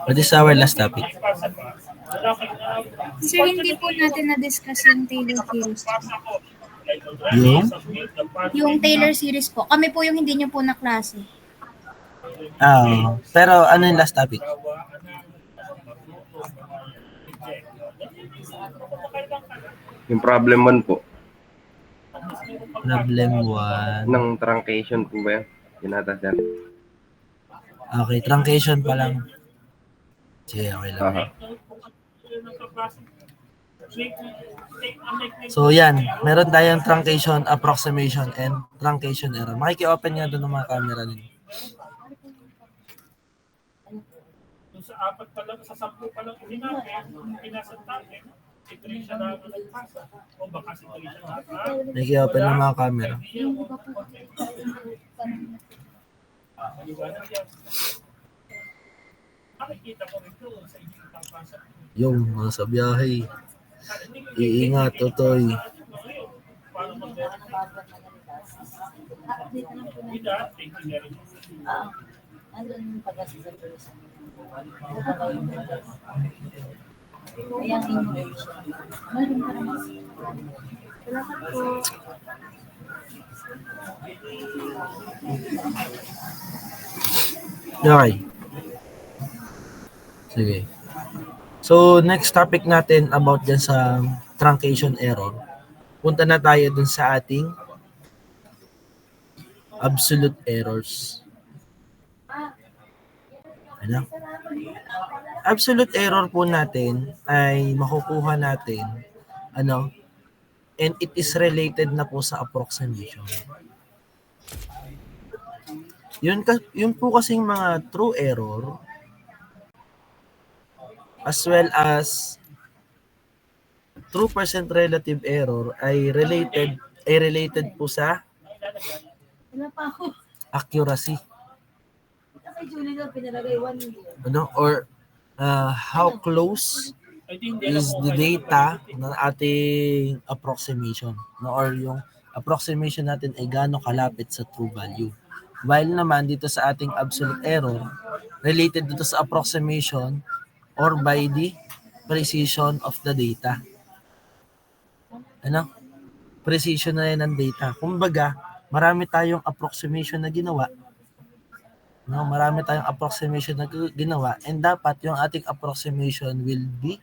What is our last topic? Sir, hindi po natin na-discuss yung Taylor series. Yung Taylor series po. Kami po yung hindi nyo po na klase. Pero ano yung last topic? Yung problem 1 po. Problem 1. Ng truncation po ba yan? Yun ata sir. Okay, truncation pa lang. Sige, okay lang. Aha. So yan, meron tayong truncation, approximation, and truncation error. Makiki-open nga doon ng mga camera ninyo. Sa 4 pa lang, sa 10 pa lang pinasa natin, si Trisha na nagpasa. O baka si Trisha na Makiki-open ng mga camera. nakikita ko rin doon sa inyong pagpasa. Yung nasa biyahe. Iingat, Totoy. Paano mag-without thinking na rin. Andun yung pag-asa sa person. Ayan yung motivation. Meron ka naman. Salamat po. Okay. Sige. So, next topic natin about dyan sa truncation error. Punta na tayo dun sa ating absolute errors. Ano? Absolute error po natin ay makukuha natin and it is related na po sa approximation. Yun po kasing mga true error as well as true percent relative error ay related po sa Wala pa ako. accuracy. Kay Julie daw pinalagay 1 year. Or how close is the data ng ating approximation, or yung approximation natin ay gaano kalapit sa true value. While naman dito sa ating absolute error, related dito sa approximation or by the precision of the data. Precision na yan ng data. Kumbaga, marami tayong approximation na ginawa. Marami tayong approximation na ginawa, and dapat yung ating approximation will be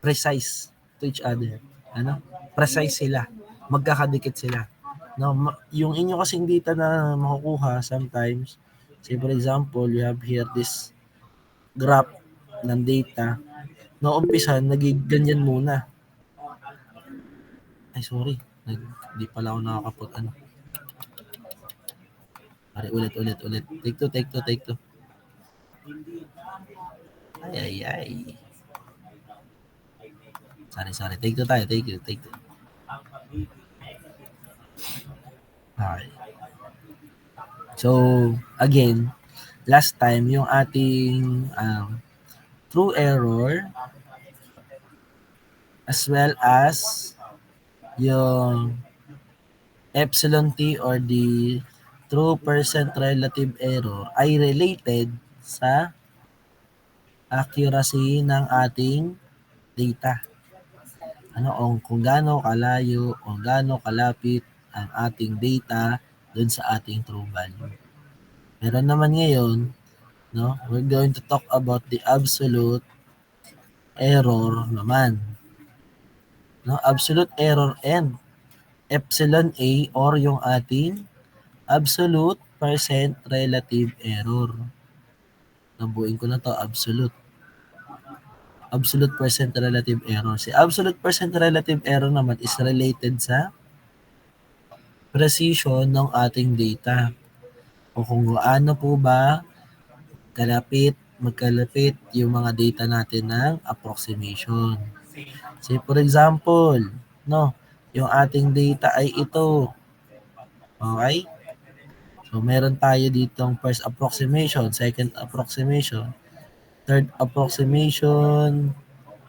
precise to each other. Precise sila. Magkakadikit sila. Yung inyo kasing data na makukuha sometimes, say for example, you have here this graph ng data. Umpisa, naging-ganyan muna. Ay, sorry. Hindi pala ako nakakapot. Ulit. Take two. Ay. Sorry. Take two tayo. Take two. Okay. So, again, last time, yung ating true error as well as yung epsilon t or the true percent relative error ay related sa accuracy ng ating data. Kung gaano kalayo o gaano kalapit ang ating data dun sa ating true value. Meron naman ngayon, we're going to talk about the absolute error naman. Absolute error and epsilon A or yung ating absolute percent relative error. Nabuin ko na to, absolute percent relative error. Si absolute percent relative error naman is related sa precision ng ating data. O kung gaano po ba magkalapit yung mga data natin ng approximation. Say for example, yung ating data ay ito. Okay? So, meron tayo ditong first approximation, second approximation, third approximation,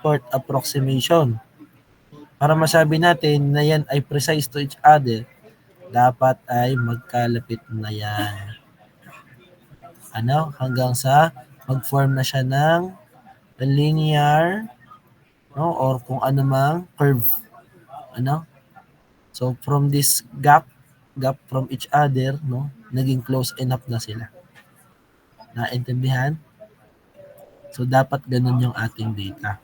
fourth approximation. Para masabi natin na yan ay precise to each other, dapat ay magkalapit na yan. Ano? Hanggang sa mag-form na siya ng linear, no? Or kung ano mang curve. Ano? So from this gap from each other, no? Naging close enough na sila. Naintindihan? So dapat ganun yung ating data.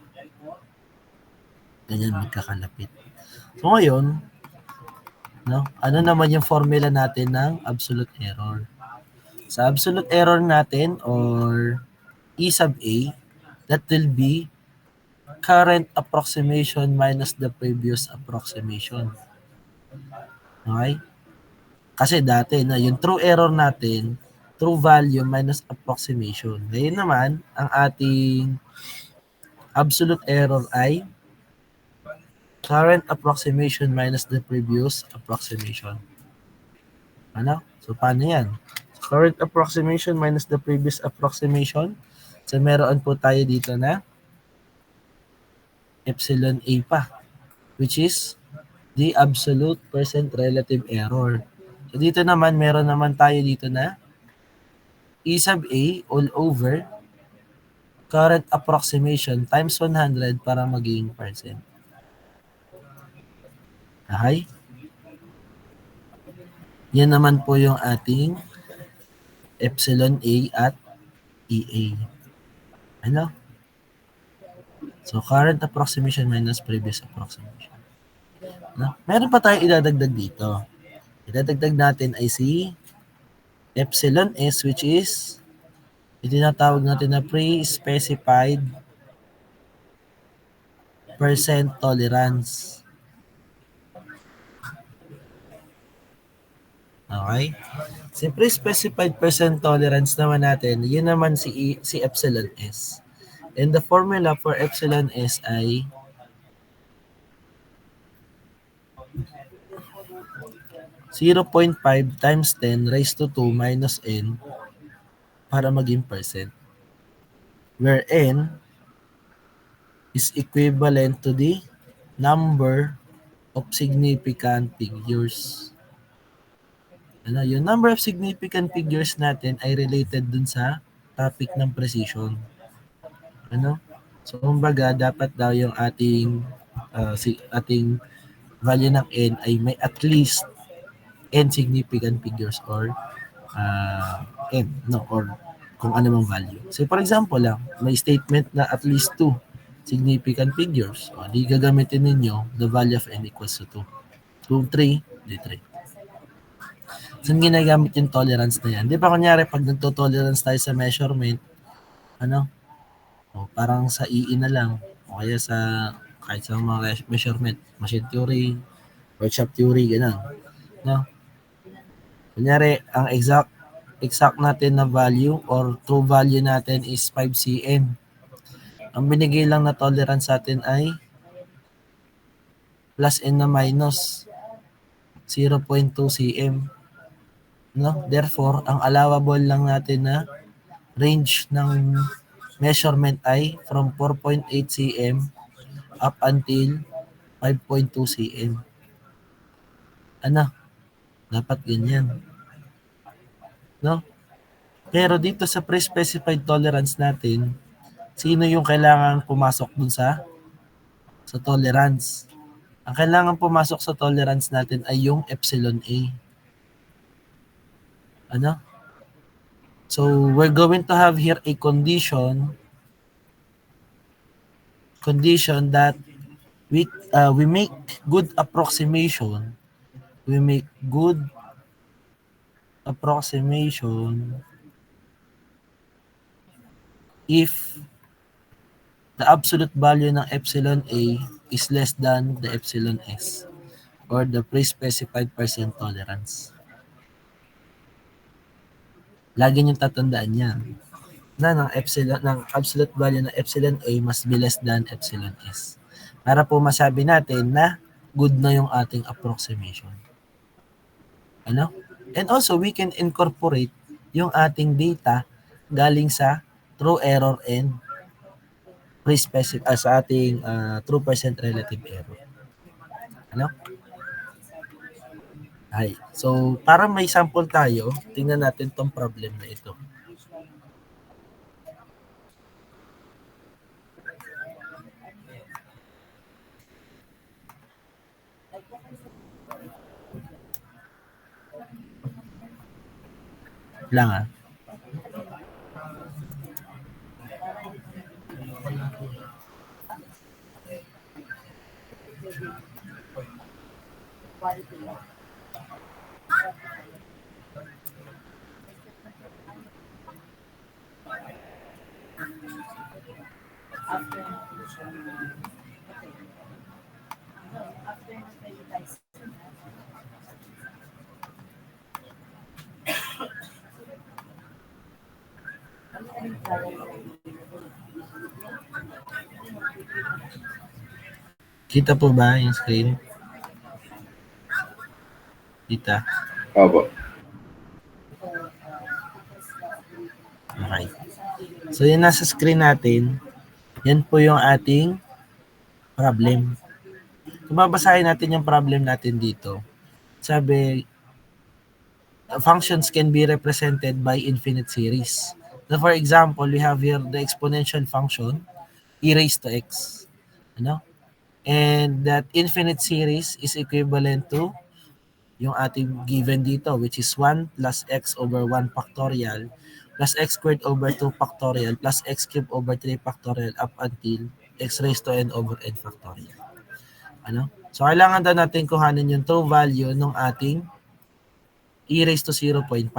Ganyan magkakalapit. So ngayon, no? Ano naman yung formula natin ng absolute error? Sa absolute error natin or E sub A, that will be current approximation minus the previous approximation. Okay? Kasi dati na yung true error natin, true value minus approximation. Ngayon naman, ang ating absolute error ay current approximation minus the previous approximation. Ano? So, paano yan? Current approximation minus the previous approximation. So, meron po tayo dito na epsilon A pa, which is the absolute percent relative error. So, dito naman, meron naman tayo dito na E sub A all over current approximation times 100 para maging percent. Okay? Yan naman po yung ating epsilon A at EA. Ano? So, current approximation minus previous approximation. No? Meron pa tayong idadagdag dito. Idadagdag natin ay si epsilon S, which is itinatawag natin na pre-specified percent tolerance. Okay? Si pre-specified percent tolerance naman natin, yun naman si epsilon S. And the formula for epsilon S ay .5 times 10 raised to 2 minus n para maging percent. Where n is equivalent to the number of significant figures. Ano, yung number of significant figures natin ay related dun sa topic ng precision. Ano? So, kumbaga, dapat daw yung ating value ng n ay may at least n significant figures or n, no, or kung ano mang value. So, for example lang, may statement na at least 2 significant figures. O, di gagamitin ninyo the value of n equals to 2. 2, 3, di 3. Saan ginagamit yung tolerance na yan? Di ba kunyari, pag nagto-tolerance tayo sa measurement, ano? O, parang sa EE na lang. O kaya sa kahit sa mga measurement, machine theory, workshop theory, gano'n. No? Kunyari, ang exact natin na value or true value natin is 5 cm. Ang binigay lang na tolerance natin ay plus n na minus 0.2 cm. No? Therefore, ang allowable lang natin na range ng measurement ay from 4.8 cm up until 5.2 cm. Ano? Dapat ganyan. No? Pero dito sa pre-specified tolerance natin, sino yung kailangan pumasok dun sa tolerance? Ang kailangan pumasok sa tolerance natin ay yung epsilon A. Ano? So, we're going to have here a condition that we make good approximation. We make good approximation if the absolute value ng epsilon A is less than the epsilon S or the pre-specified percent tolerance. Lagi niyong tatandaan yan na ng absolute value ng epsilon A must be less than epsilon S. Para po masabi natin na good na yung ating approximation. Ano? And also, we can incorporate yung ating data galing sa true error and pre-specified sa ating true percent relative error. Ano? Ay, so para may sample tayo, tingnan natin tong problem na ito. Lang ah. Kita po ba yung screen? Kita. Opo. Okay. So, yung nasa screen natin, yan po yung ating problem. Kung babasahin natin yung problem natin dito, sabi, functions can be represented by infinite series. So, for example, we have here the exponential function, e raised to x. Ano? And that infinite series is equivalent to yung ating given dito, which is 1 plus x over 1 factorial plus x squared over 2 factorial plus x cubed over 3 factorial up until x raised to n over n factorial. Ano? So, kailangan daw natin kuhanin yung true value ng ating e raised to 0.5.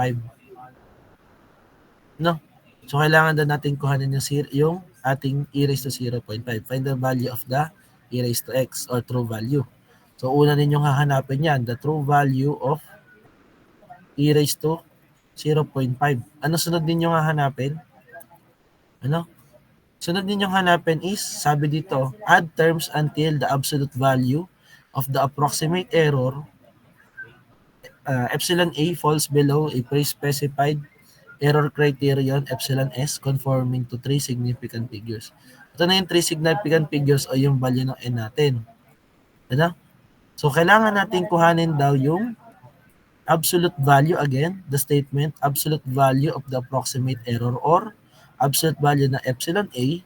No? So, kailangan daw natin kuhanin yung ating e raised to 0.5. Find the value of the e raised to x or true value. So, una ninyong hahanapin yan, the true value of e raised to 0.5. Ano sunod ninyong hahanapin? Ano? Sunod ninyong hanapin is, sabi dito, add terms until the absolute value of the approximate error epsilon A falls below a pre-specified error criterion epsilon S conforming to 3 significant figures. Ito na yung 3 significant figures o yung value ng n natin. Ano? So, kailangan natin kuhanin daw yung absolute value, again, the statement, absolute value of the approximate error or absolute value na epsilon A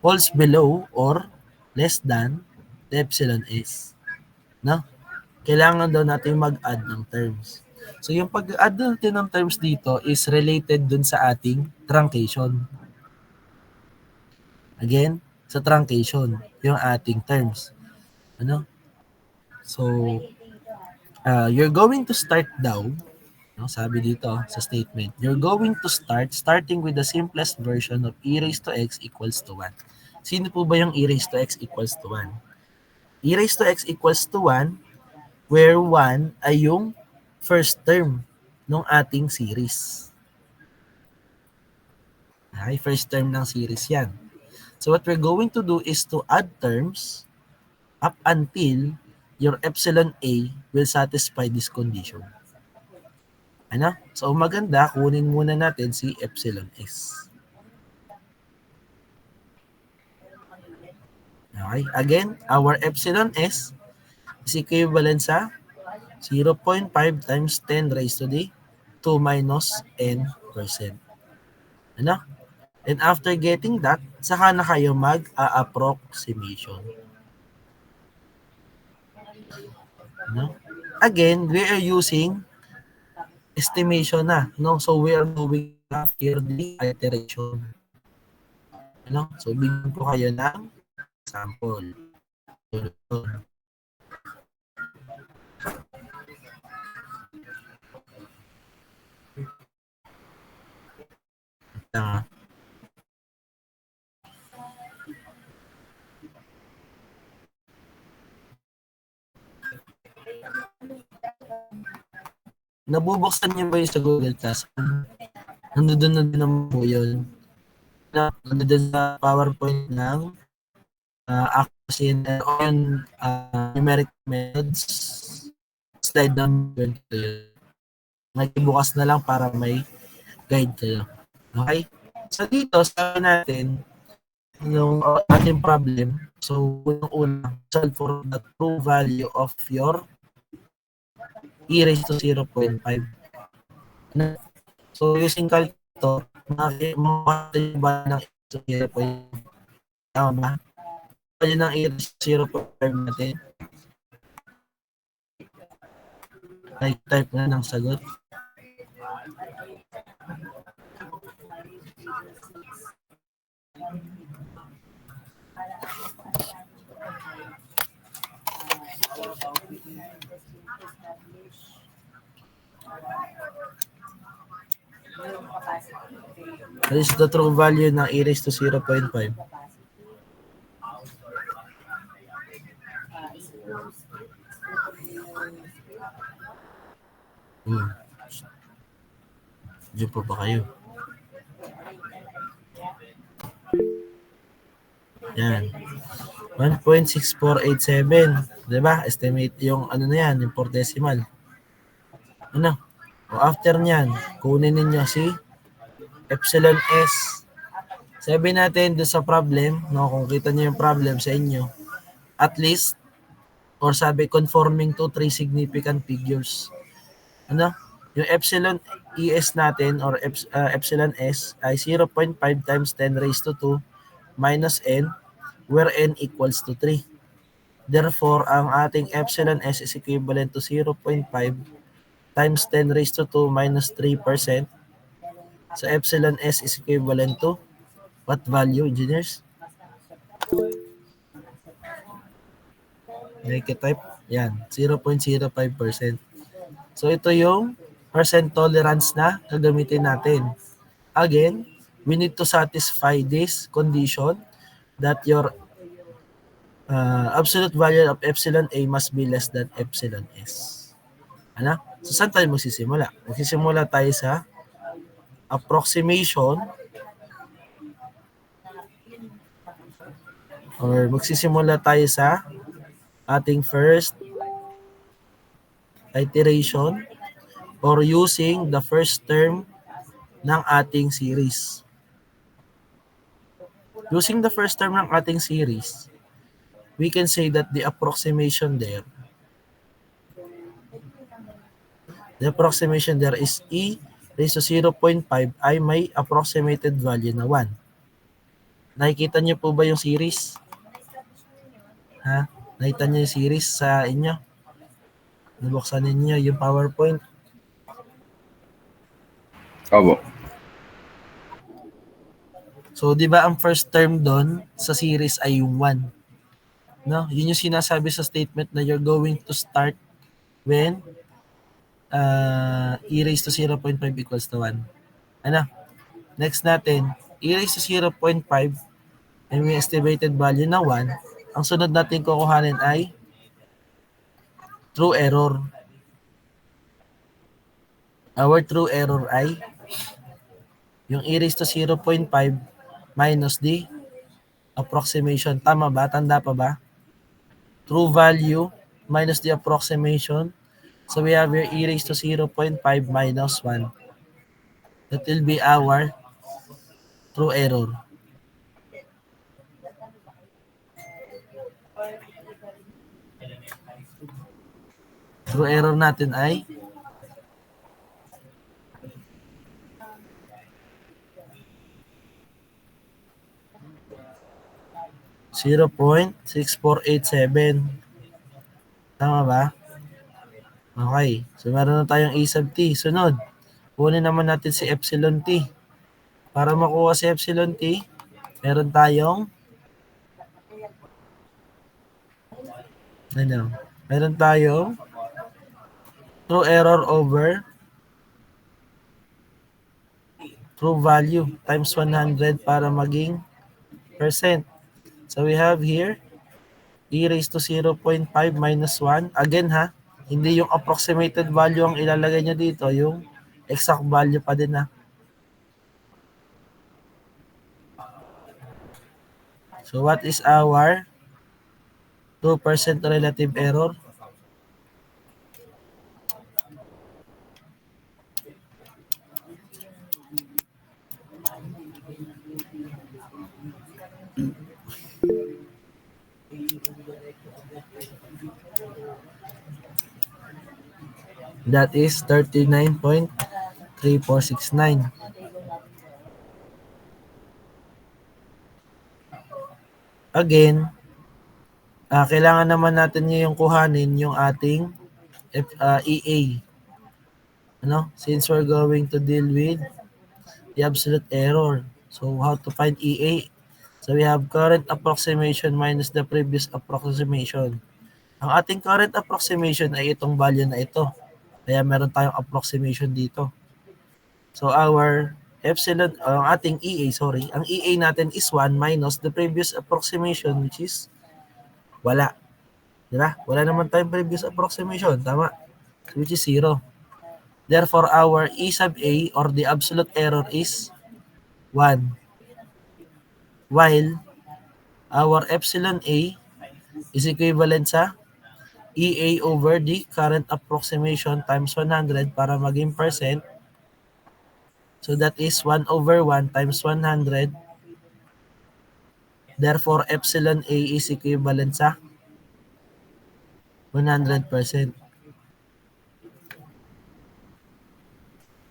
falls below or less than the epsilon S. No? Kailangan daw natin mag-add ng terms. So, yung pag-add natin ng terms dito is related dun sa ating truncation. Again, sa truncation, yung ating terms. Ano? So, you're going to start daw, no, sabi dito sa statement, you're going to starting with the simplest version of e raised to x equals to 1. Sino po ba yung e raised to x equals to 1? E raised to x equals to 1 where 1 ay yung first term ng ating series. Okay, first term ng series yan. So what we're going to do is to add terms up until your epsilon A will satisfy this condition. Ano? So maganda, kunin muna natin si epsilon S. Okay, again, our epsilon S is equivalent sa 0.5 times 10 raised to the 2 minus n %. Ano? And after getting that, saka na kayo mag-approximation. Ano? Again, we are using estimation na. No? So, we are doing here the iteration. Ano? So, bigyan ko kayo ng sample. Nabubuksan niyo ba yung sa Google Classroom? Nandun na din naman po yun. Nandun sa PowerPoint ng accuracy o yung numeric methods. Slide number 22. Nagbukas na lang para may guide kayo. Okay? So dito, sabi natin, yung ating problem, so unang-una, solve for the true value of your e raised to 0.5. Ano? So, using calculator, makakita ba ng e raised to 0.5? Tama ba? Value ng e raised to 0.5 natin. Type nga ng sagot. What is the true value ng e raised to 0.5? Diyan pa ba kayo? Yan. 1.6487. Diba? Estimate yung ano na yan, yung 4 decimal. Ano? O after nyan, kunin ninyo si epsilon s. Sabi natin doon sa problem, no, kung kita niyo yung problem sa inyo, at least, or sabi conforming to 3 significant figures. Ano? Yung epsilon es natin or epsilon s ay 0.5 times 10 raised to 2 minus n, where n equals to 3. Therefore, ang ating epsilon s is equivalent to 0.5 times 10 raised to 2 minus 3%. So, epsilon s is equivalent to what value, engineers? Type? Yan, 0.05%. So, ito yung percent tolerance na gagamitin natin. Again, we need to satisfy this condition that your absolute value of epsilon a must be less than epsilon s. Ano? So, saan tayo magsisimula? Magsisimula tayo sa approximation or magsisimula tayo sa ating first iteration or using the first term ng ating series. Using the first term ng ating series, we can say that the approximation there is e raised to 0.5 ay may approximated value na 1. Nakikita niyo po ba yung series? Ha? Nakita niyo yung series sa inyo? Nabuksan ninyo yung PowerPoint? Opo. So, di ba ang first term doon sa series ay yung 1? No? Yun yung sinasabi sa statement na you're going to start when e raised to 0.5 equals to 1. Ano? Next natin, e raised to 0.5 and may estimated value na 1. Ang sunod natin kukuhanin ay true error. Our true error ay yung e raised to 0.5 minus the approximation. Tama ba? Tanda pa ba? True value minus the approximation. So we have here e raised to 0.5 minus 1. That will be our true error. True error natin ay 0.6487. Tama ba? Okay. So, meron na tayong A sub t. Sunod, kunin naman natin si epsilon t. Para makuha si epsilon t, meron tayong true error over true value times 100 para maging percent. So, we have here e raised to 0.5 minus 1. Again ha, hindi yung approximated value ang ilalagay nyo dito, yung exact value pa din ha. So what is our 2% relative error? That is 39.3469. Again, kailangan naman natin ngayong kuhanin yung ating EA. Since we're going to deal with the absolute error. So how to find EA? So we have current approximation minus the previous approximation. Ang ating current approximation ay itong value na ito. Kaya meron tayong approximation dito. So our epsilon, ang ating EA, ang EA natin is 1 minus the previous approximation which is wala. Diba? Wala naman tayong previous approximation. Tama? Which is 0. Therefore, our E sub A or the absolute error is 1. While our epsilon A is equivalent sa EA over the current approximation times 100 para maging percent. So that is 1 over 1 times 100. Therefore, epsilon A is equivalent sa 100%.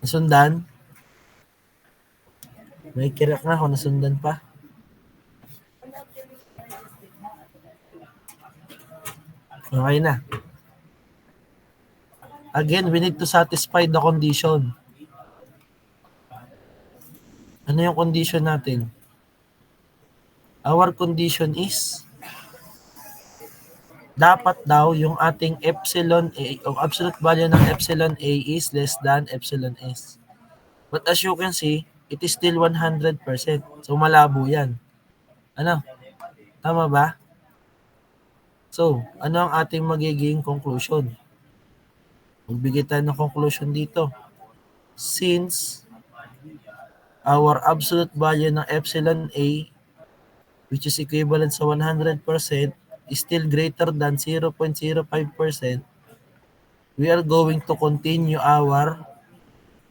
Nasundan? May kirak na ako, nasundan pa. Okay na. Again, we need to satisfy the condition. Ano yung condition natin? Our condition is dapat daw yung ating epsilon A, o absolute value ng epsilon A is less than epsilon S. But as you can see, it is still 100%. So malabo yan. Ano? Tama ba? So, ano ang ating magiging conclusion? Magbigay tayo ng conclusion dito. Since our absolute value ng epsilon A, which is equivalent sa 100%, is still greater than 0.05%, we are going to continue our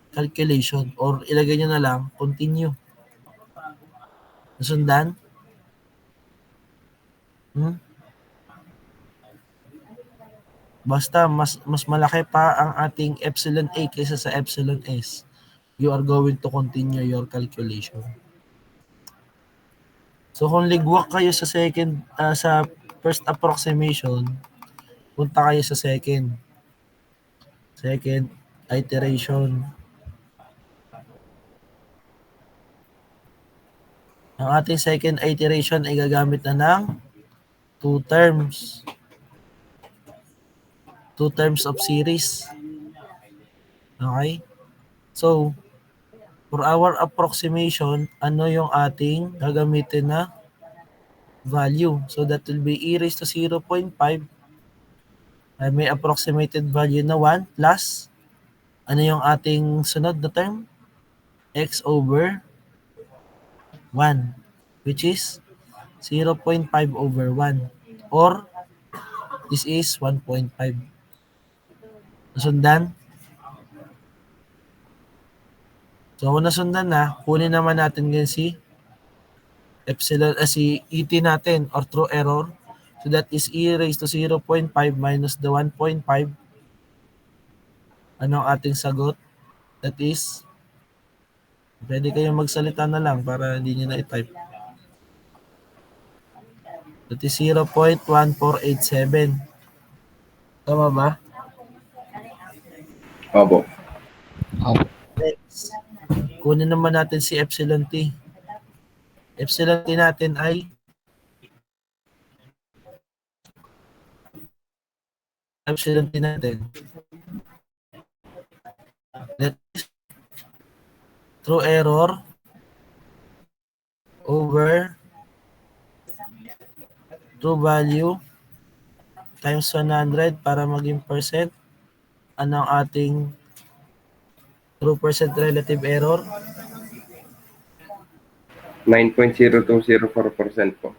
calculation or ilagay nyo na lang, continue. Nasundan? Basta mas malaki pa ang ating epsilon A kaysa sa epsilon S, you are going to continue your calculation. So kung ligwak kayo sa second, sa first approximation, punta kayo sa second iteration. Ang ating second iteration ay gagamit na ng two terms of series. Okay? So, for our approximation, ano yung ating gagamitin na value? So, that will be e raised to 0.5. May approximated value na 1 plus, ano yung ating sunod na term? X over 1, which is 0.5 over 1. Or, this is 1.5. Nasundan? So kung nasundan na, kunin naman natin ngayon si epsilon, si ET natin or true error. So that is e raised to 0.5 minus the 1.5. Ano ang ating sagot? That is, pwede kayong magsalita na lang para hindi nyo na i-type. That is 0.1487. Tama ba? Opo. Next, kunin naman natin si epsilon t. Epsilon t natin ay epsilon t natin. That is true error over true value times 100 para maging percent. Ano ang ating true percent relative error? 9.0204% po.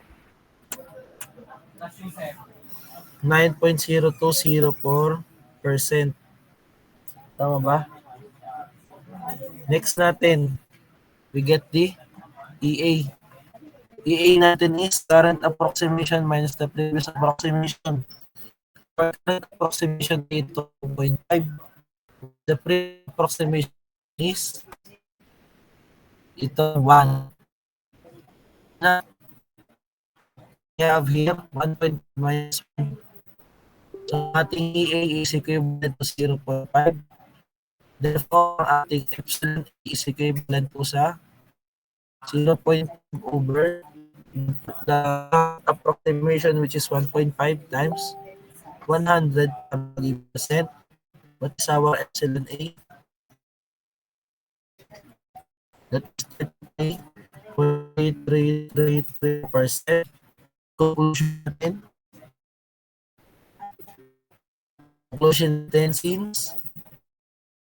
9.0204%. Tama ba? Next natin, we get the EA. EA natin is current approximation minus the previous approximation. Current approximation is 2.5. The pre-approximation is ito 1. Na we have here 1.5 minus 1. So ating EA is equivalent to 0.5. Therefore, ang ating epsilon is equivalent po sa 0.5 over the approximation, which is 1.5 times 100%. What is our epsilon A? That is 33.33%. Conclusion natin since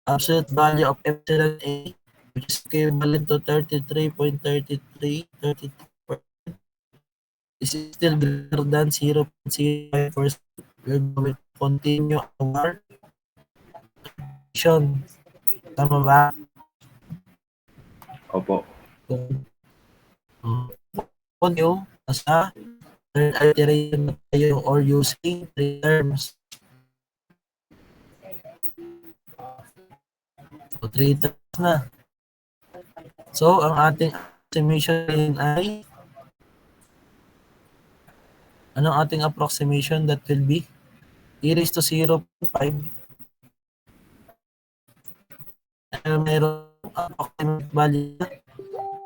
absolute value of epsilon A, which is equivalent to 33.33%, is still greater than 0.05%. We're going to continue our action. Tama ba? Opo. Continue sa third iteration na tayo or using 3 terms. So 3 terms na. So ang ating approximation ay anong ating approximation? That will be e raised to 0.5. Mayroong approximate value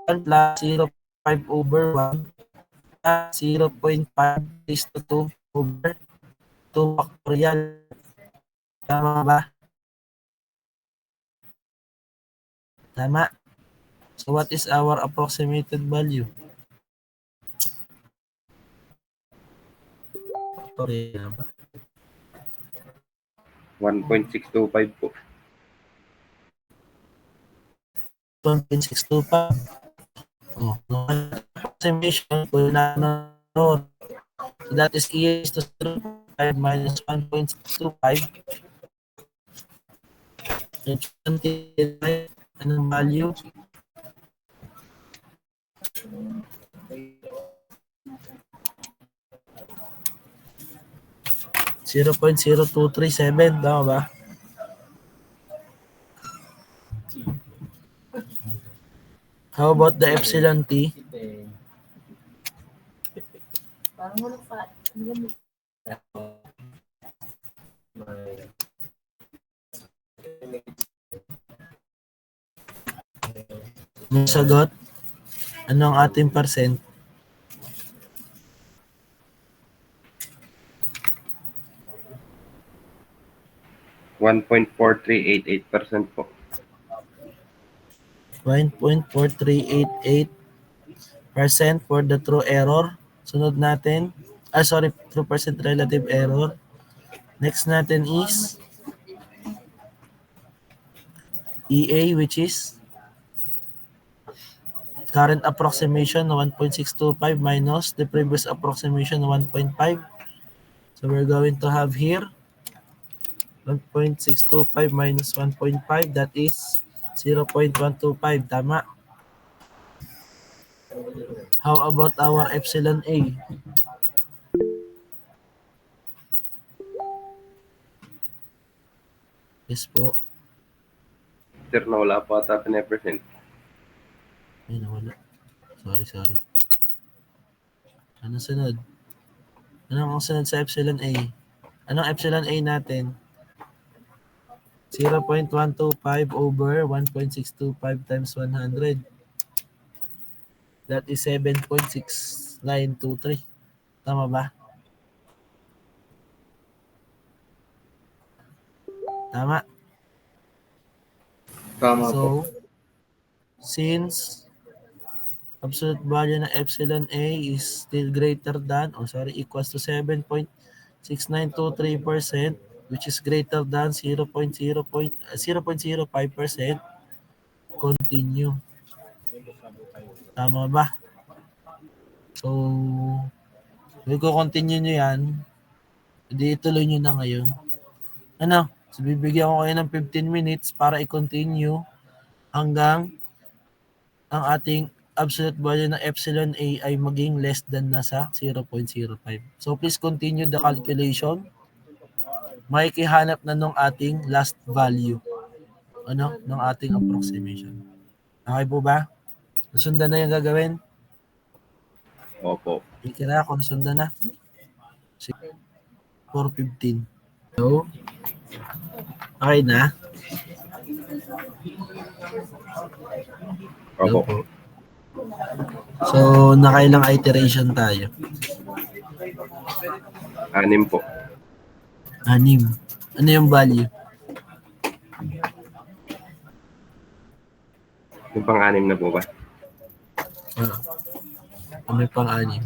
1 plus 0.5 over 1 plus 0.5 raised to 2 over 2 factorial. Tama ba? Tama. So what is our approximated value? Factorial ba? 1.625 po. 1.625. Oh, no approximation ko na noon. So that is e raised to 0.5 minus 1.625. Anong value? $0.0237, tama ba? How about the epsilon t? Parang walang pa. May sagot? Ano ang ating percent? %1.4388% po. 1.4388% for the true error. Sunod natin, true percent relative error. Next natin is EA, which is current approximation na 1.625 minus the previous approximation na 1.5. So we're going to have here 1.625 minus 1.5, that is 0.125. Tama. How about our epsilon A? Yes po. Sir, nawala po ata 10%. Ay, nawala. Sorry. Anong sunod? Anong sunod sa epsilon A? Anong epsilon A natin? 0.125 over 1.625 times 100. That is 7.6923. Tama ba? Tama. Tama po. So, since absolute value ng epsilon A is still equals to 7.6923%, which is greater than 0.05%, continue. Tama ba? So, continue nyo yan. Hindi ituloy nyo na ngayon. Ano? So, bibigyan ko kayo ng 15 minutes para i-continue hanggang ang ating absolute value ng epsilon A ay maging less than nasa 0.05. So, please continue the calculation. Makikihanap na nung ating last value. ng ating approximation. Okay po ba? Nasundan na yung gagawin? Opo. Ikira kung nasundan na. 4:15. So, okay na? Hello Opo. po. So, nakailang iteration tayo? 6 po. 6. Ano yung value? Yung pang-6 na po ba? Ano yung pang-6?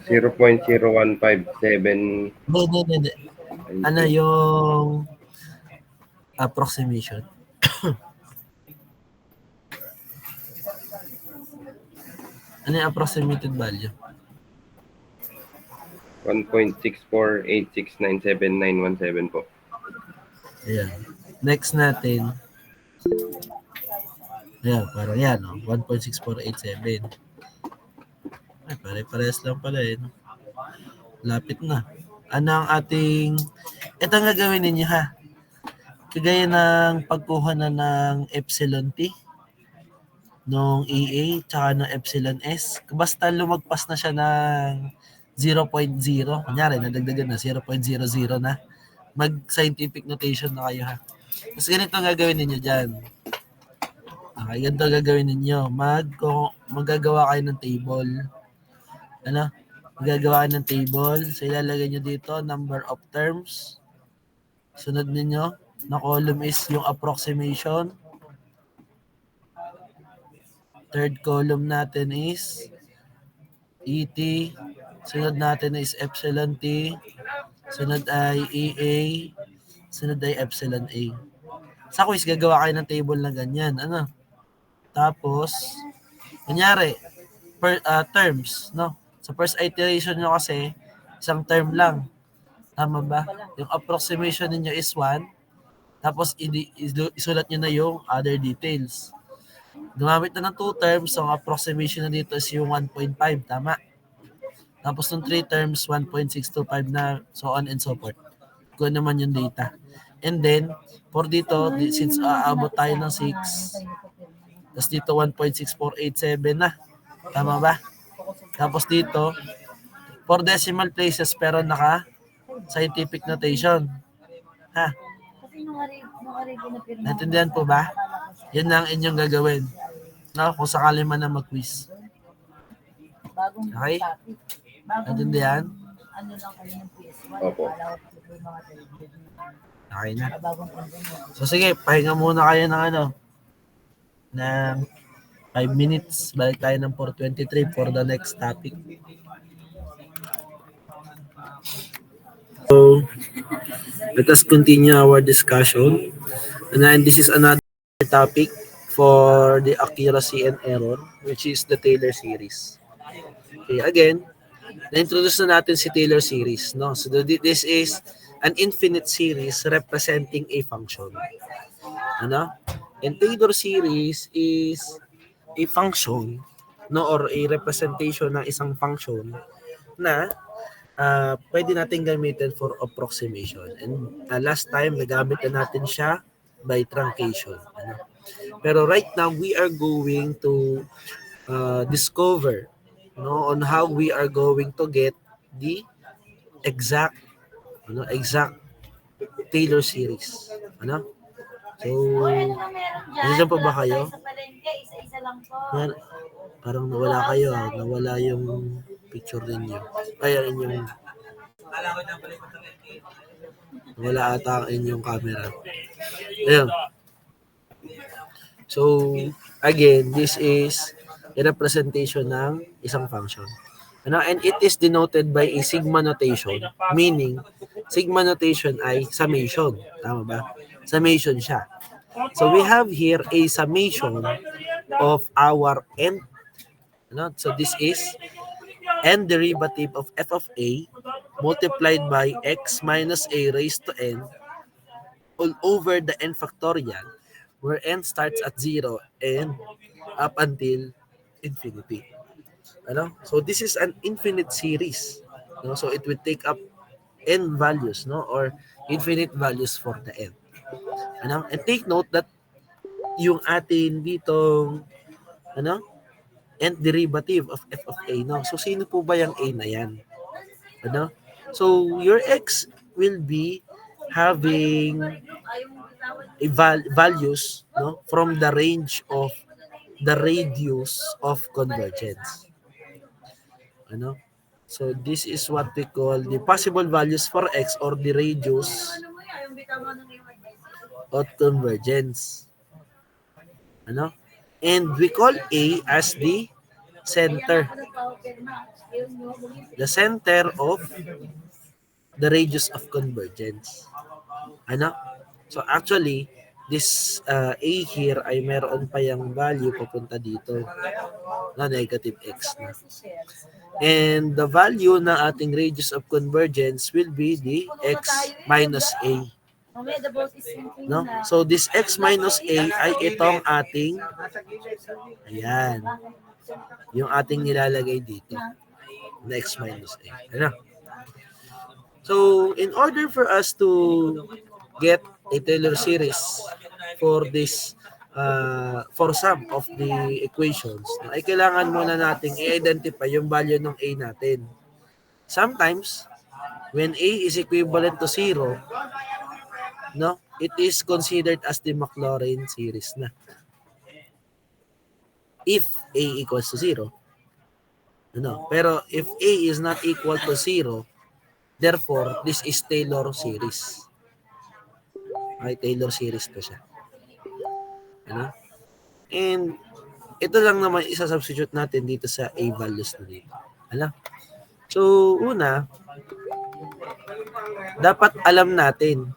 0.0157. Hindi. Ano yung approximation? Ano yung approximated value? 1.648697917 po. Ayan. Next natin. Ayan, parang yan. 1.6487. Ay, pare-parehas lang pala eh. No? Lapit na. Ano ang ating... Ito ang gagawin ninyo ha. Kagaya ng pagkuha na ng epsilon t, nung EA, tsaka ng epsilon s. Basta lumagpas na siya ng 0.0. Kunyari, nadagdagan na 0.00 na. Mag-scientific notation na kayo ha. Tapos ganito ang gagawin ninyo dyan. Okay, ganito ang gagawin ninyo. Magagawa kayo ng table. Ano? Magagawa kayo ng table. So, ilalagay nyo dito, number of terms. Sunod ninyo, na column is yung approximation. Third column natin is ET. Sunod natin is epsilon T. Sunod ay EA. Sunod ay epsilon A. Sa quiz, gagawa kayo ng table na ganyan. Ano? Tapos, kunyari, terms, no? Sa first iteration nyo kasi, isang term lang. Tama ba? Yung approximation ninyo is 1. Tapos, isulat nyo na yung other details. Gumamit na ng 2 terms, so ang approximation na dito is yung 1.5. Tama? Tapos, ng 3 terms, 1.625 na, so on and so forth. Kung naman yung data. And then, for dito, since aabot tayo ng 6, tapos dito 1.6487 na. Tama ba? Tapos dito, 4 decimal places pero naka scientific notation. Ha? Kasi nung ari pinapirma. Naintindihan po ba? Yan na ang inyong gagawin. No? Kung sakali man na mag-quiz. Bagong Okay? topic. Bagong Naintindihan? ano lang kayo ng PS1. Opo. Malawak po yung mga television. Okay na. Bagong content. So sige, pahinga muna kayo ng 5 minutes. Balik tayo ng 4:23 for the next topic. So, let us continue our discussion. And this is another topic for the accuracy and error, which is the Taylor series. Okay, again, na-introduce na natin si Taylor series. No? So, this is an infinite series representing a function. Ano? And Taylor series is a function, no, or a representation ng isang function na pwede natin gamitin for approximation. And last time, nagamit na natin siya by truncation. Ano? Pero right now, we are going to discover, no, on how we are going to get the exact Taylor series. Ano? So, Ano na meron dyan? nandiyan pa ba kayo? Sa palengke, isa-isa lang po. Yan, parang nawala kayo. Nawala yung picture ninyo. Ay, ang inyong... Nawala ata ang inyong camera. Ayun. So, again, this is a representation ng isang function. Ano? And it is denoted by a sigma notation, meaning, sigma notation ay summation. Tama ba? Summation siya. So, we have here a summation of our n. Ano? So, this is n derivative of f of a multiplied by x minus a raised to n all over the n factorial, where n starts at 0 and up until infinity. Ano? So, this is an infinite series. No? So, it will take up n values, no, or infinite values for the n. Ano? And take note that yung atin ditong nth derivative of f of a, no? So, sino po ba yung a na yan? Ano? So, your x will be having values, no, from the range of the radius of convergence. Ano? So, this is what we call the possible values for x, or the radius of convergence. Ano? And we call A as the center. The center of the radius of convergence. Ano? So actually, this A here ay meron pa yung value papunta dito na negative x na. And the value na ating radius of convergence will be the x minus A. No? So this x minus A ay itong ating, ayan, yung ating nilalagay dito na x minus A. Ano? So in order for us to get a Taylor series for this for some of the equations, ay kailangan muna nating i-identify yung value ng A natin. Sometimes when A is equivalent to 0, no, it is considered as the Maclaurin series na. If A equals to 0. No, pero if A is not equal to 0, therefore this is Taylor series. Okay, Taylor series to siya. Ano? And ito lang naman isa-substitute natin dito sa A values na dito. Ano? So, una, dapat alam natin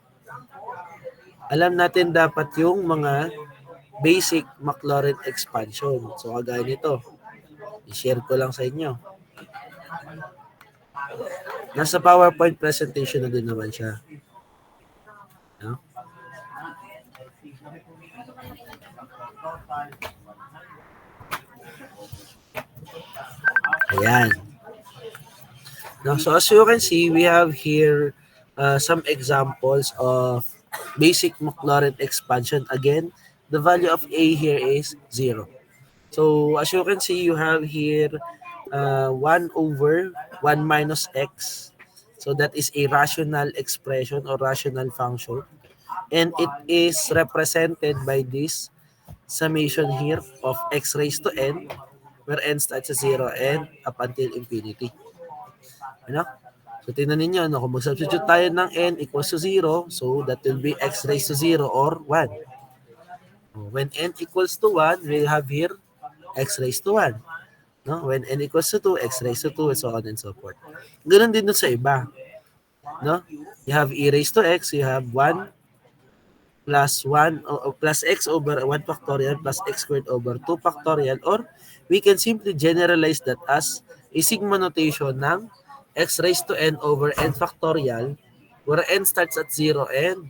dapat yung mga basic Maclaurin expansion. So, kagaya nito, i-share ko lang sa inyo. Nasa PowerPoint presentation na din naman siya. No? Ayan. Now, so as you can see, we have here some examples of basic Maclaurin expansion. Again, the value of A here is 0. So as you can see, you have here 1 over 1 minus x. So that is a rational expression or rational function. And it is represented by this summation here of x raised to n, where n starts at 0 and up until infinity. Ano? So, tingnan ninyo, no? Kung mag-substitute tayo ng n equals to 0, so that will be x raised to 0 or 1. When n equals to 1, we have here x raised to 1. No? When n equals to 2, x raised to 2, and so on and so forth. Ganun din dun sa iba. No? You have e raised to x, you have 1 plus 1 plus x over 1 factorial plus x squared over 2 factorial, or we can simply generalize that as a sigma notation ng x raised to n over n factorial, where n starts at 0 and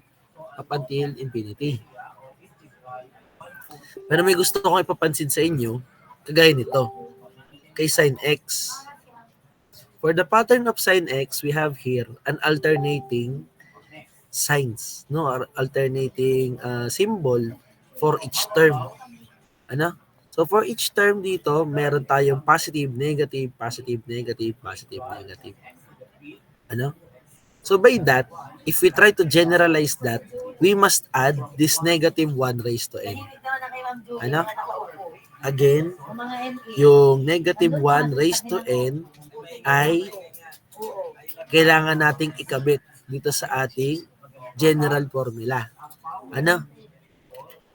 up until infinity. Pero may gusto kong ipapansin sa inyo, kagaya nito, kay sin x. For the pattern of sin x, we have here an alternating signs, no, or alternating symbol for each term. Ano? So for each term dito, meron tayong positive, negative, positive, negative, positive, negative. Ano? So by that, if we try to generalize that, we must add this negative 1 raised to n. Ano? Again, yung negative 1 raised to n ay kailangan nating ikabit dito sa ating general formula. Ano?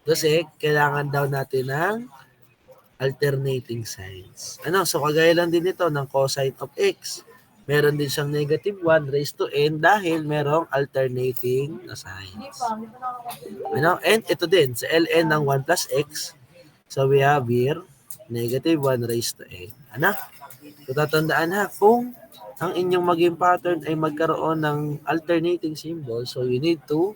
Kasi kailangan daw natin ng alternating signs. Ano? So kagaya lang din ito ng cosine of x. Meron din siyang negative 1 raised to n dahil merong alternating na signs. Ano? And ito din, sa ln ng 1 plus x, so we have here negative 1 raised to n. Ano? So tatandaan ha, kung ang inyong maging pattern ay magkaroon ng alternating symbol, so you need to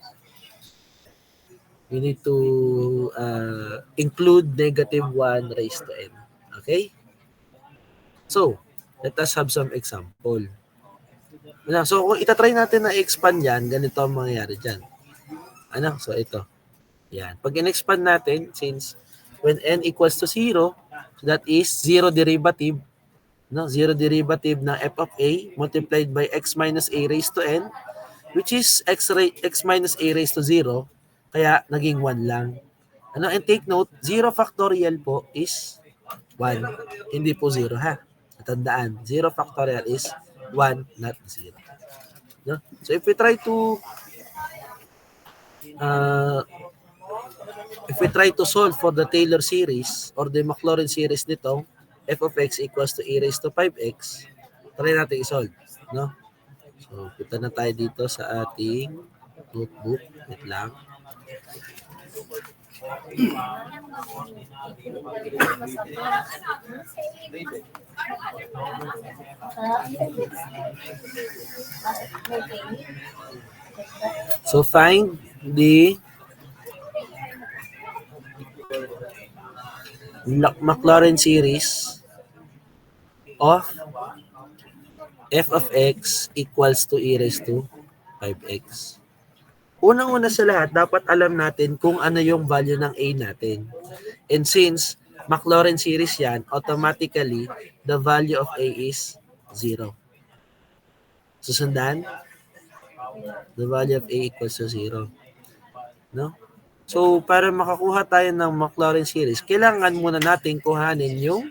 include negative 1 raised to n. Okay? So, let us have some example. So, kung itatry natin na i-expand yan, ganito ang mangyayari dyan. Ano? So, ito. Yan. Pag in-expand natin, since when n equals to 0, so that is zero derivative, no? Zero derivative ng f of a multiplied by x minus a raised to n, which is x minus a raised to 0, kaya naging 1 lang. Ano? And take note, 0 factorial po is 1. Hindi po 0 ha. Natandaan, 0 factorial is 1, not 0. No? So if we try to solve for the Taylor series or the Maclaurin series nito, f of x equals to e raised to 5x, try natin i-solve. No? So, punta na tayo dito sa ating notebook. Wait lang. So, find the Maclaurin series of f of x equals to e raised to 5x. Unang-una sa lahat, dapat alam natin kung ano yung value ng a natin. And since Maclaurin series yan, automatically, the value of a is 0. Susundan? The value of a equals to 0. No? So, para makakuha tayo ng Maclaurin series, kailangan muna natin kuhanin yung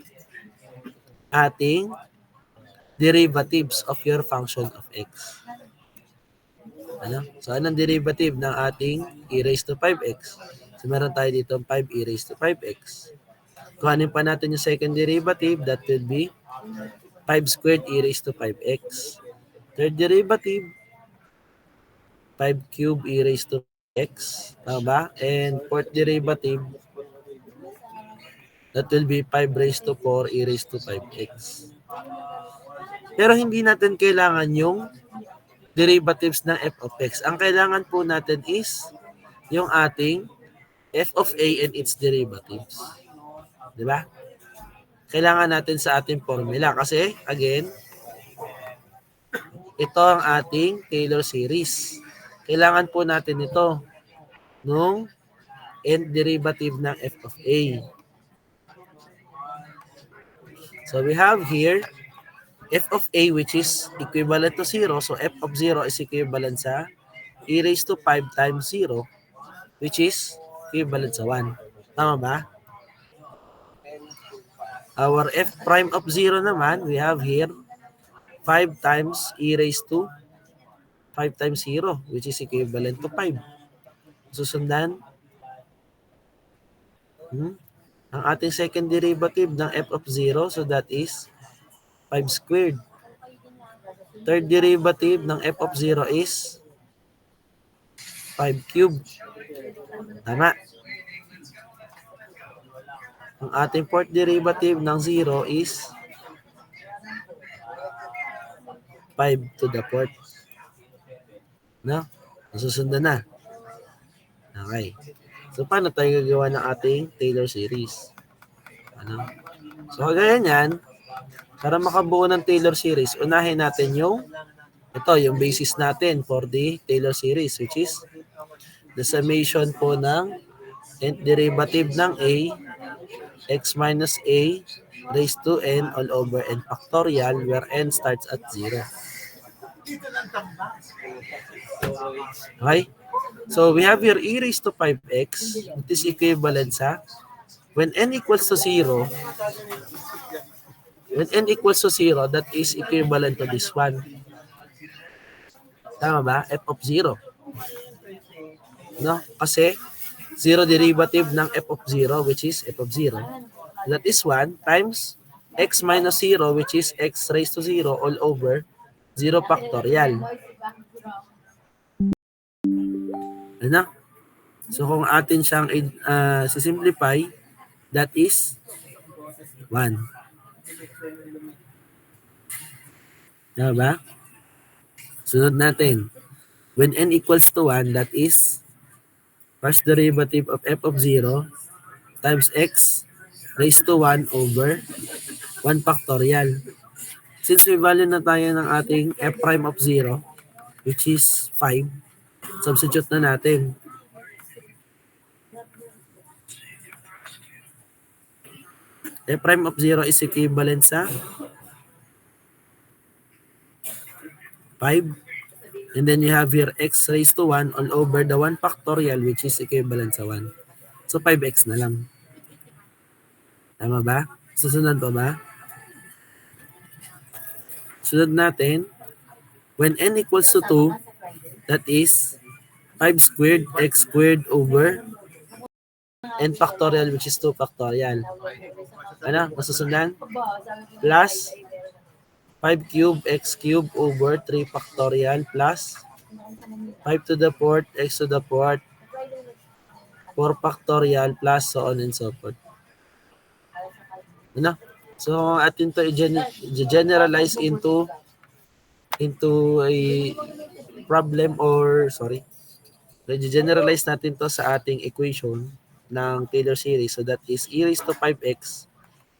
ating derivatives of your function of x. Ano? So, anong derivative ng ating e raised to 5x? So, meron tayo dito 5 e raised to 5x. Kuhanin pa natin yung second derivative, that will be 5 squared e raised to 5x. Third derivative, 5 cubed e raised to x. Tama ba? And fourth derivative, that will be 5 raised to 4 e raised to 5x. Pero hindi natin kailangan yung derivatives ng f of x. Ang kailangan po natin is yung ating f of a and its derivatives. Di ba? Kailangan natin sa ating formula. Kasi, again, ito ang ating Taylor series. Kailangan po natin ito nung end derivative ng f of a. So, we have here f of a which is equivalent to 0. So, f of 0 is equivalent sa e raised to 5 times 0 which is equivalent sa 1. Tama ba? Our f prime of 0 naman, we have here 5 times e raised to 5 times 0 which is equivalent to 5. Susundan, ang ating second derivative ng f of 0, so that is 5 squared. Third derivative ng f of 0 is 5 cubed. Tama. Ang ating fourth derivative ng 0 is 5 to the fourth. No? Nasusundan na. Okay. So, paano tayo gagawa ng ating Taylor series? Ano? So, kagaya niyan, para makabuo ng Taylor series, unahin natin yung basis natin for the Taylor series, which is the summation po ng nth derivative ng a, x minus a raised to n all over n factorial where n starts at 0. Okay? So, we have here e raised to 5x. It is equivalent sa when n equals to 0, that is equivalent to this one. Tama ba? F of 0. No? Kasi, 0 derivative ng f of 0, which is f of 0. That is 1 times x minus 0, which is x raised to 0 all over 0 factorial. Ano? So, kung atin siyang simplify, that is 1. Tama ba? Sunod natin. When n equals to 1, that is first derivative of f of 0 times x raised to 1 over 1 factorial. Since may value na tayo ng ating f prime of 0, which is 5, substitute na natin. f prime of 0 is equivalent sa 5. And then you have here x raised to 1 all over the 1 factorial which is equivalent sa 1. So 5x na lang. Tama ba? Susunod pa ba? Sunod natin, when n equals to 2, that is 5 squared x squared over n factorial which is 2 factorial. Ano? Masusundan? Plus 5 cube x cube over 3 factorial plus 5 to the fourth x to the fourth 4 factorial plus so on and so forth. Ano? So atin to i-generalize into a problem or i-generalize natin to sa ating equation ng Taylor series. So that is e raised to 5x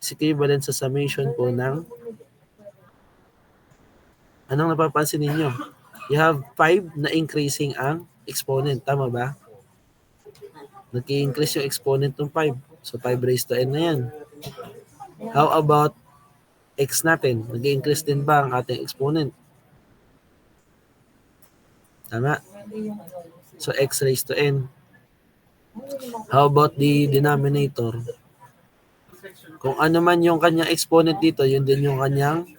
is equivalent sa summation po ng anong napapansin ninyo? You have 5 na increasing ang exponent. Tama ba? Nag-i-increase yung exponent ng 5. So 5 raised to n na yan. How about x natin? Nag-i-increase din ba ang ating exponent? Tama? So x raised to n. How about the denominator? Kung ano man yung kanyang exponent dito, yun din yung kanyang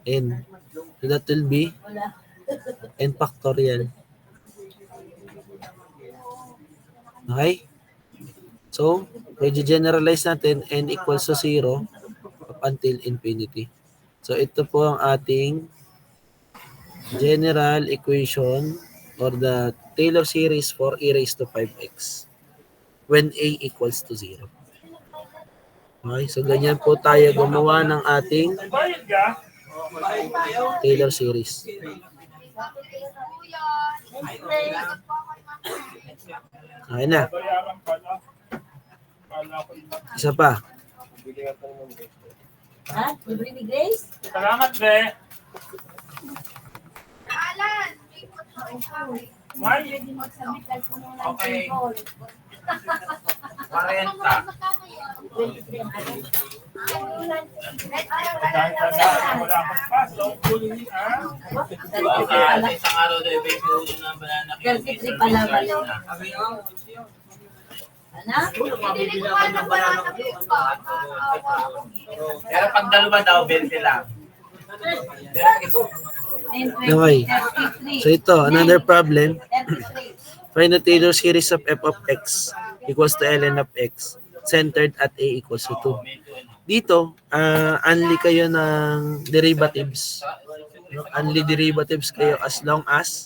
n. So that will be n factorial. Okay? So, i-generalize natin n equals to 0 up until infinity. So, ito po ang ating general equation or the Taylor series for e raised to 5x when a equals to 0. Okay? So, ganyan po tayo gumawa ng ating Bayad ka? Taylor series. Okay na. Bayaran pala. Kala ko yun. Isa pa. Ha? Libre ni Grace? Salamat, be. May? Pwede mag-submit kahit puno ng Okay. call. 40. 23 ang atin. Wala kang pasok. Huli ang... Isang araw na baby ulo ng banana. 33 pala ba yun? Ano? Pero pag dalawa daw, 20 lang. Okay. So ito, another problem. 33. Find the Taylor series of f of x equals to ln of x centered at a equals to 2. Dito, only kayo ng derivatives. No? Only derivatives kayo as long as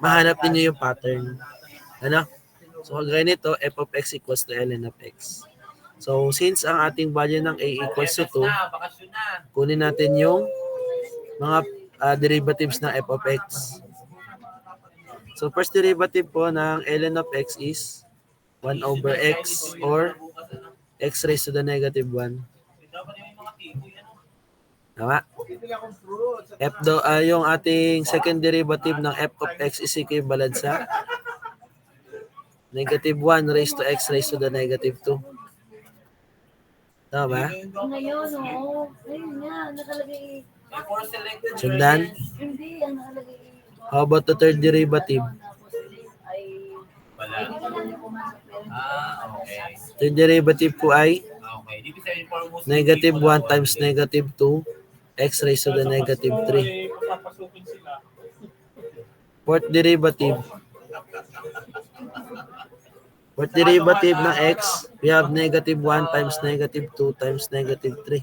mahanap niyo yung pattern. Ano? So, ganito, f of x equals to ln of x. So, since ang ating value ng a equals to 2, Bakasyon na. kunin natin yung mga derivatives ng f of x. So, first derivative po ng ln of x is 1 over x or x raised to the negative 1. Tama? Yung ating second derivative ng f of x is equivalent sa negative 1 raised to x raised to the negative 2. Tama ba? Ngayon, oo. Ayun nga, nakalagay. Sundan? Hindi, ang nakalagay. How about the third derivative? Ay, Wala. pwede ka lang pumasok. Okay. Third derivative po ay Okay. Ibig sabihin, for most negative 1 times negative 2 x raised to the negative 3. Papasukin sila. Fourth derivative. Fourth derivative ng x, we have negative 1 times negative 2 times negative 3.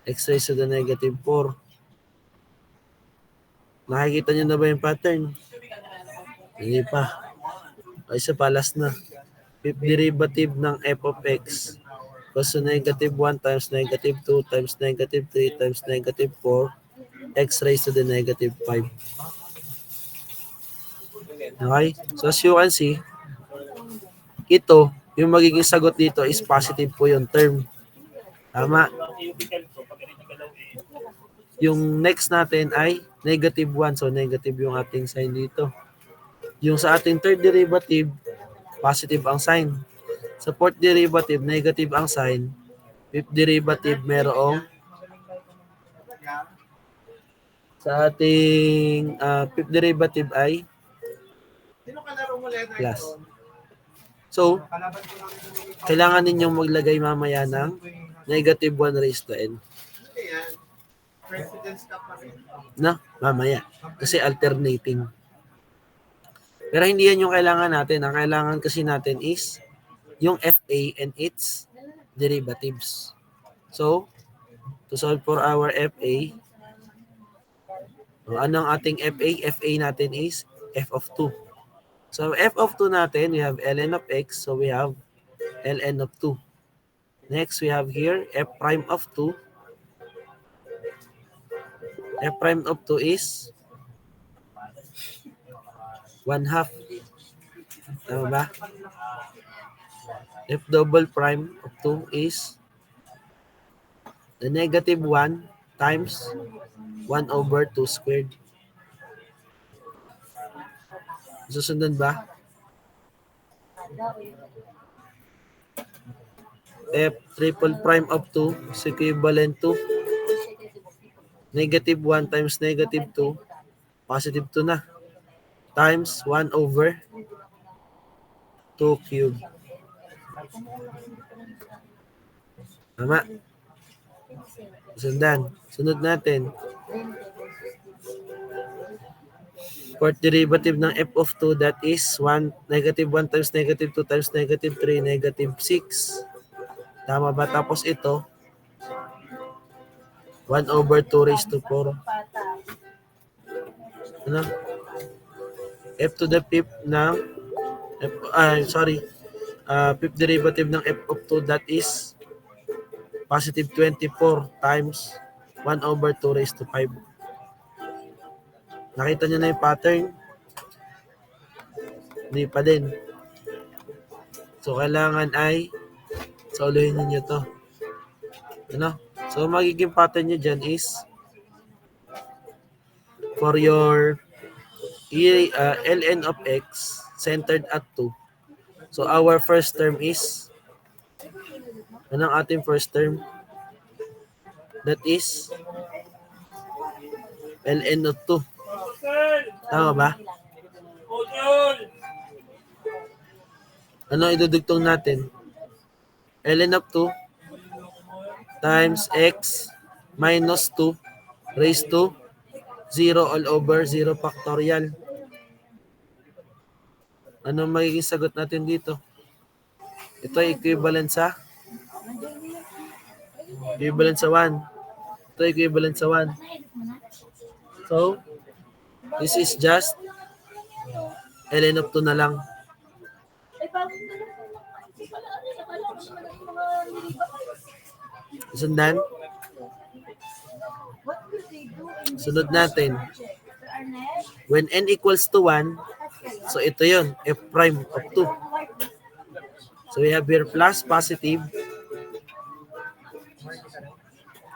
X raised to the negative 4. Nakikita nyo na ba yung pattern? Hindi pa. O isa pa, last na. Fifth derivative ng f of x equals to negative 1 times negative 2 times negative 3 times negative 4 x raised to the negative 5. Okay? So as you can see, ito, yung magiging sagot dito is positive po yung term. Tama? Yung next natin ay negative 1. So negative yung ating sign dito. Yung sa ating third derivative, positive ang sign. Sa fourth derivative, negative ang sign. Fifth derivative, merong sa ating fifth derivative ay plus. So, kailangan ninyong maglagay mamaya ng negative 1 raised to n. Na, mamaya. Kasi alternating. Pero hindi yan yung kailangan natin. Ang kailangan kasi natin is yung FA and its derivatives. So, to solve for our FA, anong ating FA? FA natin is f of 2. So, f of 2 natin, we have ln of x. So, we have ln of 2. Next, we have here f prime of 2. F prime of 2 is 1/2. Tama ba? F double prime of 2 is the negative 1 times 1 over 2 squared. Susunod ba? F triple prime of 2 is equivalent to negative 1 times negative 2, positive 2 na, times 1 over 2 cubed. Tama. Sundan. Sunod natin. Fourth derivative ng f of 2, that is 1, negative 1 times negative 2 times negative 3, negative 6. Tama ba? Tapos ito, 1 over 2 raised to 4. Ano? F to the fifth ng fifth derivative ng f of 2, that is positive 24 times 1 over 2 raised to 5. Nakita nyo na yung pattern? Hindi pa din. So, kailangan ay soluhin niyo to. Ano? So, magiging pattern nyo dyan is for your ln of x centered at 2. So, our first term is anong ating first term? That is ln of 2. Tama ba? Ano idudugtong natin? ln of 2 times x minus 2 raised to 0 all over 0 factorial. Ano magiging sagot natin dito? Ito ay equivalent sa 1. Ito ay equivalent sa 1. So, this is just ln of 2 na lang. Sundan. Sunod natin. When n equals to 1, so ito yun, f prime of 2. So we have here plus positive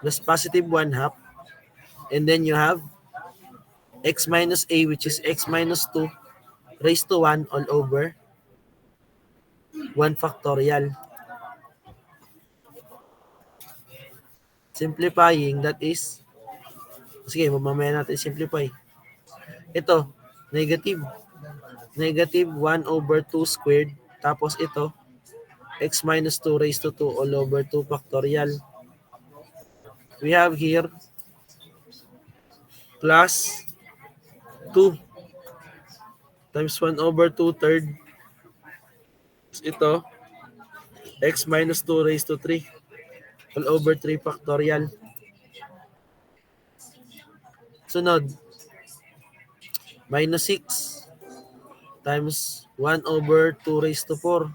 1/2. And then you have x minus a, which is x minus 2 raised to 1 all over 1 factorial. Simplifying, that is, sige, mamaya natin simplify. Ito, negative 1 over 2 squared. Tapos ito, x minus 2 raised to 2 all over 2 factorial. We have here plus 2 times 1 over 2 third. Ito, x minus 2 raised to 3 all over 3 factorial. Sunod, minus 6 times 1 over 2 raised to 4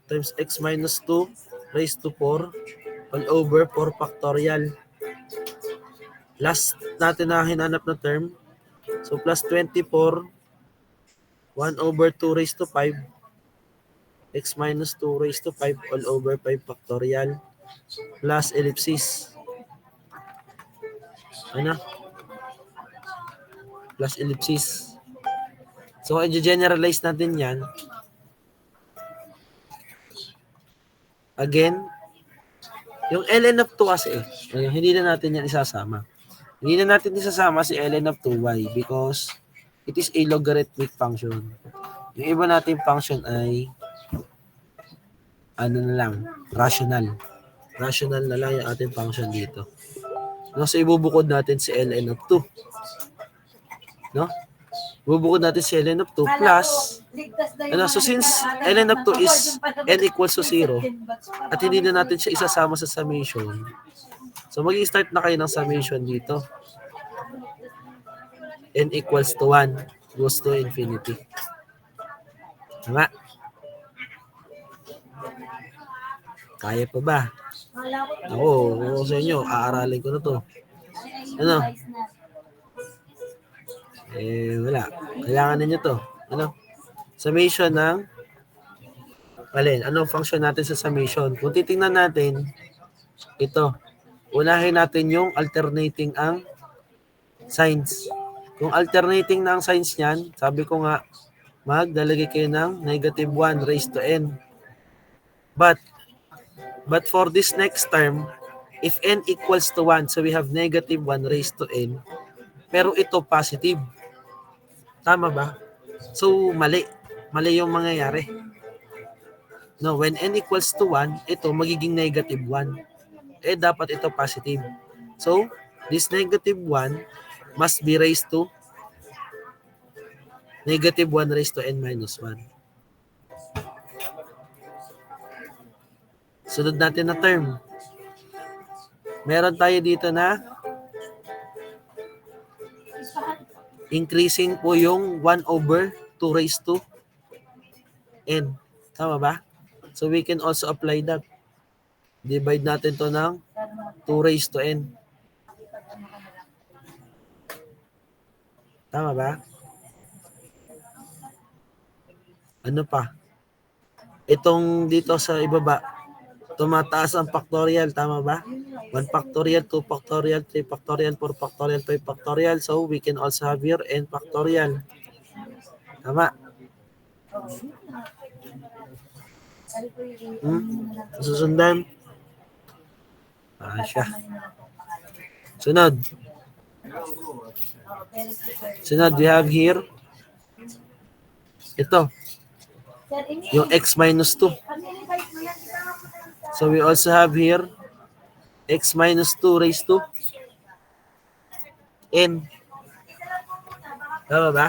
times x minus 2 raised to 4 all over 4 factorial. Last natin na hinanap na term. So, plus 24 1 over 2 raised to 5 x minus 2 raised to 5 all over 5 factorial plus ellipsis. Ano? Plus ellipsis. So, i-generalize natin yan. Again, yung ln of 2 kasi, hindi na natin yan isasama. Hindi na natin isasama si ln of 2y because it is a logarithmic function. Yung iba nating function ay ano na lang, rational. Rational na lang yung ating function dito. No, so ibubukod natin si ln of 2. No? Ibubukod natin si ln of 2 plus so since ln of 2 is n equals to 0 at hindi na natin siya isasama sa summation. So mag-i-start na kayo ng summation dito. N equals to 1 goes to infinity. Tama? Kaya pa ba? Ako sa inyo, aaralin ko na to. Ano? Wala. Kailangan ninyo to. Ano? Summation ng anong function natin sa summation? Kung titingnan natin, ito. Unahin natin yung alternating ang signs. Kung alternating na ang signs niyan, sabi ko nga, magdalagay kayo ng negative 1 raised to n. But for this next term, if n equals to 1, so we have negative 1 raised to n, pero ito positive. Tama ba? So, mali. Mali yung mangyayari. No, when n equals to 1, ito magiging negative 1. Dapat ito positive. So, this negative 1 must be raised to negative 1 raised to n minus 1. Sunod natin na term. Meron tayo dito na increasing po yung 1 over 2 raised to n. Tama ba? So we can also apply that. Divide natin to ng 2 raised to n. Tama ba? Ano pa? Itong dito sa ibaba, tumataas ang factorial, tama ba? 1 factorial, 2 factorial, 3 factorial, 4 factorial, 5 factorial. So, we can also have here n factorial. Tama? Susundan? Siya. Sunod. Sunod, we have here ito. Yung x minus 2. So, we also have here x minus 2 raised to n. Tama ba?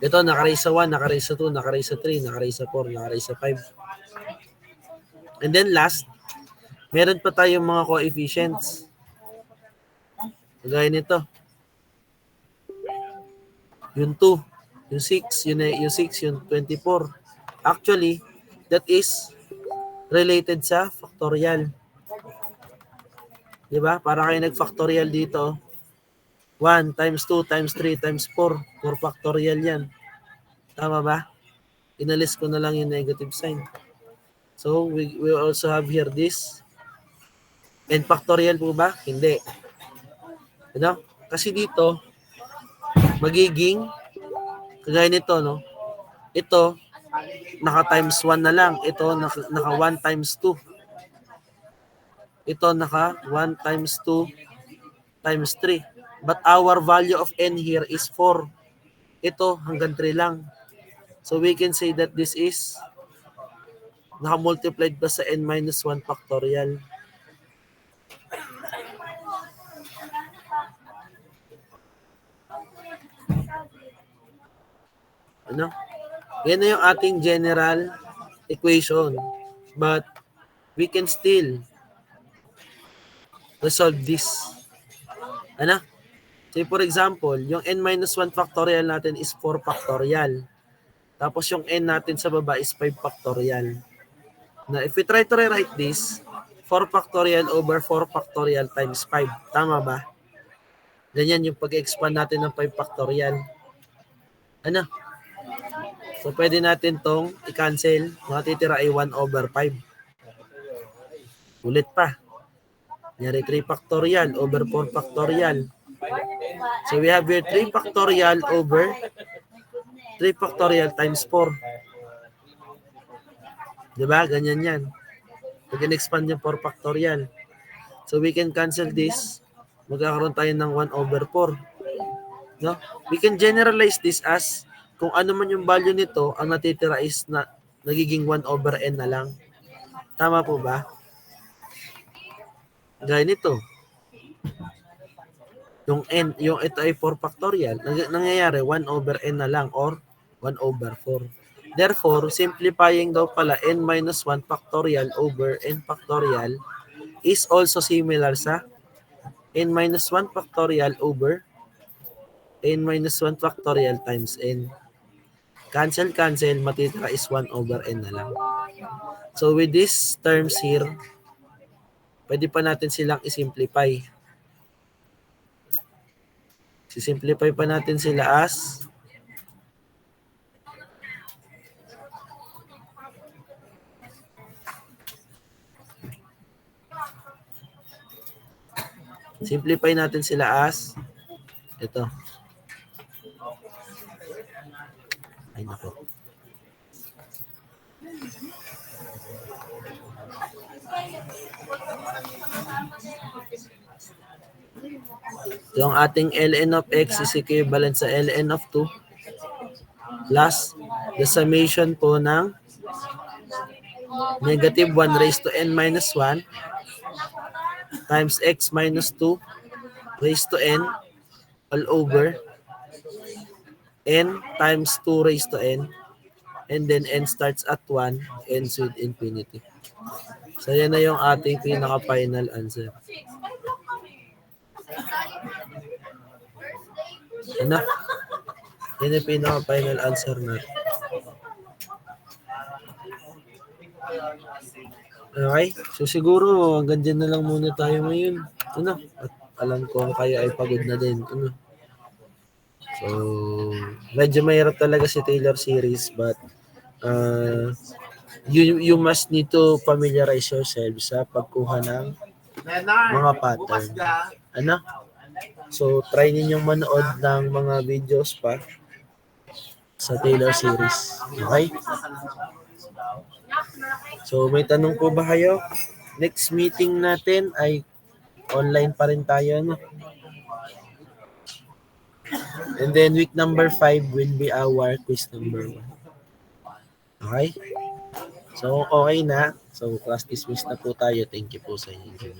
Ito, naka-raise sa 1, naka-raise sa 2, naka-raise sa 3, naka-raise sa 4, naka-raise sa 5. And then last, meron pa tayong mga coefficients. Kagaya nito. Yung 2, yung 6, yung 6, yung 24. Actually, that is related sa factorial. Diba? Para kayo nag-factorial dito. 1 times 2 times 3 times 4. 4 factorial yan. Tama ba? Inalis ko na lang yung negative sign. So, we also have here this. N factorial po ba? Hindi. Ano? Kasi dito, magiging, kagaya nito, no? Ito, naka times 1 na lang. Ito, naka 1 times 2. Ito, naka 1 times 2 times 3. But our value of n here is 4. Ito, hanggang 3 lang. So, we can say that this is naka-multiplied pa sa n minus 1 factorial. Ano? Yan na yung ating general equation. But we can still resolve this. Ano? So, for example, yung n minus 1 factorial natin is 4 factorial. Tapos yung n natin sa baba is 5 factorial. Now, if we try to rewrite this, 4 factorial over 4 factorial times 5. Tama ba? Ganyan yung pag-expand natin ng 5 factorial. Ano? So, pwede natin tong i-cancel. Matitira ay 1 over 5. Ulit pa. Nyari 3 factorial over 4 factorial. So, we have here 3 factorial over 3 factorial times 4. Diba? Ganyan yan. Pag in-expand yung 4 factorial. So we can cancel this. Magkakaroon tayo ng 1 over 4. No? We can generalize this as kung ano man yung value nito, ang natitira is na nagiging 1 over n na lang. Tama po ba? Gaya nito. Yung n, yung ito ay 4 factorial, nangyayari 1 over n na lang or 1 over 4. Therefore, simplifying daw pala n minus 1 factorial over n factorial is also similar sa n minus 1 factorial over n minus 1 factorial times n. Cancel, matitira is 1 over n na lang. So with these terms here, pwede pa natin silang isimplify. Sisimplify pa natin sila as ito. Ay nako. Yung ating ln of x is equivalent sa ln of 2 plus the summation po ng negative 1 raised to n minus 1 times x minus 2 raised to n all over n times 2 raised to n, and then n starts at 1, ends with infinity. So yan na yung ating pinaka-final answer. Ano? Yan yung pinaka-final answer natin. Okay? So siguro hanggang dyan na lang muna tayo ngayon. Ano? At alam ko kayo ay pagod na din. Ano? So, medyo mahirap talaga si Taylor series, but you must need to familiarize yourself sa pagkuha ng mga pattern. Ano? So, try ninyong manood ng mga videos pa sa Taylor series. Okay? So, may tanong po ba kayo? Next meeting natin ay online pa rin tayo, no? And then week number 5 will be our quiz number 1. Okay? So, okay na. So, class dismissed na po tayo. Thank you po sa inyo.